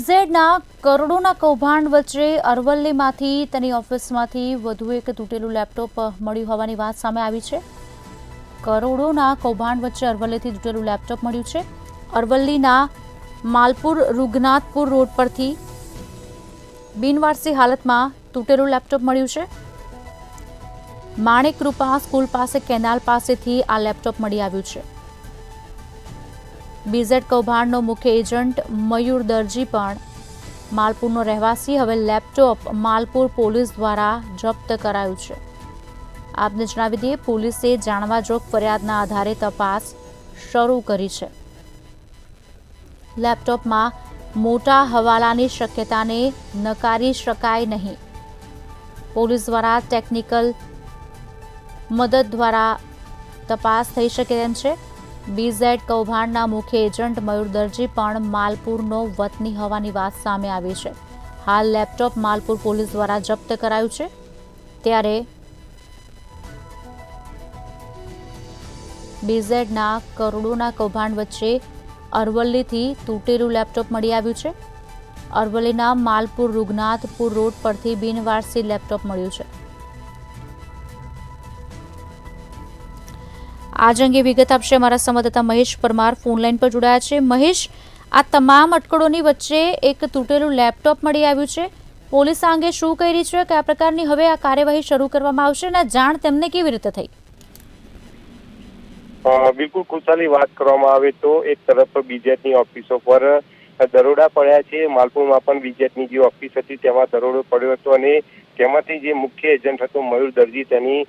બીઝેડના કરોડોના કૌભાંડ વચ્ચે અરવલ્લીમાંથી તેની ઓફિસમાંથી વધુ એક તૂટેલું લેપટોપ મળ્યું હોવાની વાત સામે આવી છે। કરોડોના કૌભાંડ વચ્ચે અરવલ્લીથી તૂટેલું લેપટોપ મળ્યું છે। અરવલ્લીના માલપુર રૂગનાથપુર રોડ પરથી બિનવારસી હાલતમાં તૂટેલું લેપટોપ મળ્યું છે। માણેક કૃપા સ્કૂલ પાસે કેનાલ પાસેથી આ લેપટોપ મળી આવ્યું છે। બીઝેડ કૌભાંડનો મુખ્ય એજન્ટ મયુર દરજી પણ માલપુરનો રહેવાસી। હવે લેપટોપ માલપુર પોલીસ દ્વારા જપ્ત કરાયું છે। આપને જણાવી દઈએ, પોલીસે જાણવાજોગ ફરિયાદના આધારે તપાસ શરૂ કરી છે। લેપટોપમાં મોટા હવાલાની શક્યતાને નકારી શકાય નહીં। પોલીસ દ્વારા ટેકનિકલ મદદ દ્વારા તપાસ થઈ શકે તેમ છે। બીઝેડ કૌભાંડના મુખ્ય એજન્ટ મયુર દરજી પણ માલપુરનો વતની હોવાની વાત સામે આવી છે। હાલ લેપટોપ માલપુર પોલીસ દ્વારા જપ્ત કરાયું છે। ત્યારે બીઝેડના કરોડોના કૌભાંડ વચ્ચે અરવલ્લીથી તૂટેલું લેપટોપ મળી આવ્યું છે। અરવલ્લીના માલપુર રૂગનાથપુર રોડ પરથી બિનવારસી લેપટોપ મળ્યું છે। આજ અંગે વિગત આપશે અમારા સંવાદદાતા મહેશ પરમાર ફોનલાઈન પર જોડાયા છે। મહેશ, આ તમામ અટકળોની વચ્ચે એક તૂટેલું લેપટોપ મળી આવ્યું છે। પોલીસ આ અંગે શું કહી રહી છે? કયા પ્રકારની હવે આ કાર્યવાહી શરૂ કરવામાં આવશે અને જાણ તેમને કેવી રીતે થઈ? બિલકુલ કુશાલી, વાત કરવામાં આવે તો એક તરફ બીજેડની ઓફિસો પર દરોડા પડ્યા છે। માલપુરમાં પણ બીજેડની જે ઓફિસ હતી તેમાં દરોડો પડ્યો હતો અને તેમાંથી જે મુખ્ય એજન્ટ હતો મયુર દરજી તેની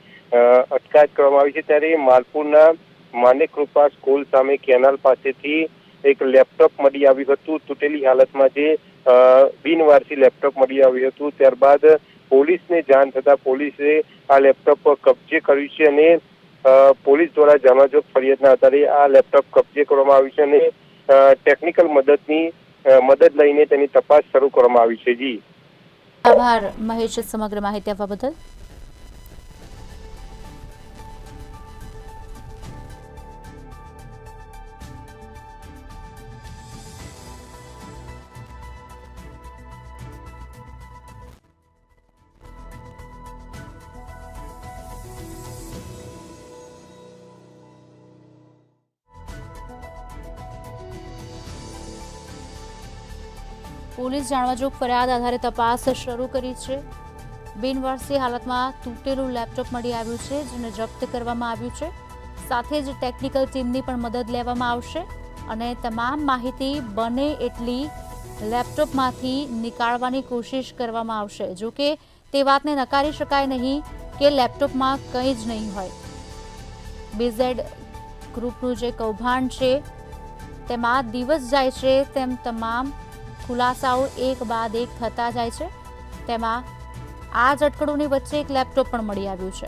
અટકાયત કરવામાં આવી છે। ત્યારે માલપુરના માણેક કૃપા સ્કૂલ સામે કેનાલ પાસેથી એક લેપટોપ મળી આવ્યું હતું। તૂટેલી હાલતમાં જે બિનવારસી લેપટોપ મળી આવ્યું હતું। ત્યારબાદ પોલીસને જાણ થતાં પોલીસે આ લેપટોપ કબજે કર્યું છે અને પોલીસ દ્વારા જાણવાજોગ ફરિયાદના આધારે આ લેપટોપ કબજે કરવામાં આવ્યું છે અને ટેકનિકલ મદદ લઈને તેની તપાસ શરૂ કરવામાં આવી છે। જી આભાર મહેશ, સમગ્ર માહિતી આપવા બદલ। પોલીસ જાણવાજોગ ફરિયાદ આધારે તપાસ શરૂ કરી છે। બિનવારસી હાલતમાં તૂટેલું લેપટોપ મળી આવ્યું છે, જેને જપ્ત કરવામાં આવ્યું છે। સાથે જ ટેકનિકલ ટીમની પણ મદદ લેવામાં આવશે અને તમામ માહિતી બને એટલી લેપટોપમાંથી નીકાળવાની કોશિશ કરવામાં આવશે। જો કે તે વાતને નકારી શકાય નહીં કે લેપટોપમાં કંઈ જ નહીં હોય। બીઝેડ ગ્રુપનું જે કૌભાંડ છે તેમાં દિવસ જાય છે તેમ તમામ ખુલાસાઓ એક બાદ એક થતા જાય છે। તેમાં આ જ અટકળોની વચ્ચે એક લેપટોપ પણ મળી આવ્યું છે।